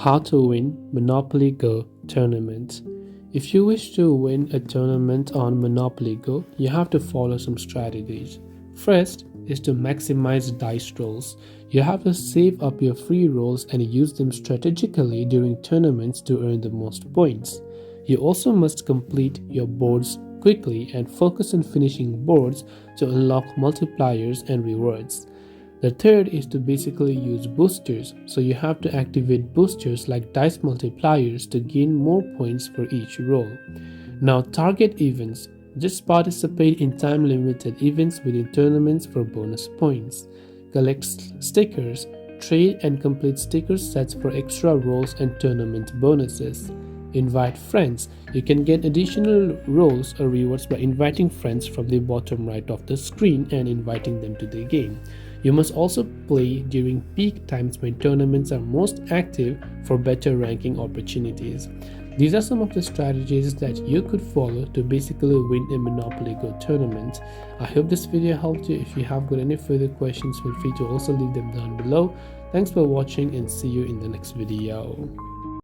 How to win Monopoly Go tournament. If you wish to win a tournament on Monopoly Go, you have to follow some strategies. First is to maximize dice rolls. You have to save up your free rolls and use them strategically during tournaments to earn the most points. You also must complete your boards quickly and focus on finishing boards to unlock multipliers and rewards. The third is to basically use boosters, so you have to activate boosters like dice multipliers to gain more points for each roll. Now target events. Just participate in time limited events within tournaments for bonus points. Collect stickers, trade and complete sticker sets for extra rolls and tournament bonuses. Invite friends. You can get additional rolls or rewards by inviting friends from the bottom right of the screen and inviting them to the game. You must also play during peak times when tournaments are most active for better ranking opportunities. These are some of the strategies that you could follow to basically win a Monopoly Go tournament. I hope this video helped you. If you have got any further questions, feel free to also leave them down below. Thanks for watching and see you in the next video.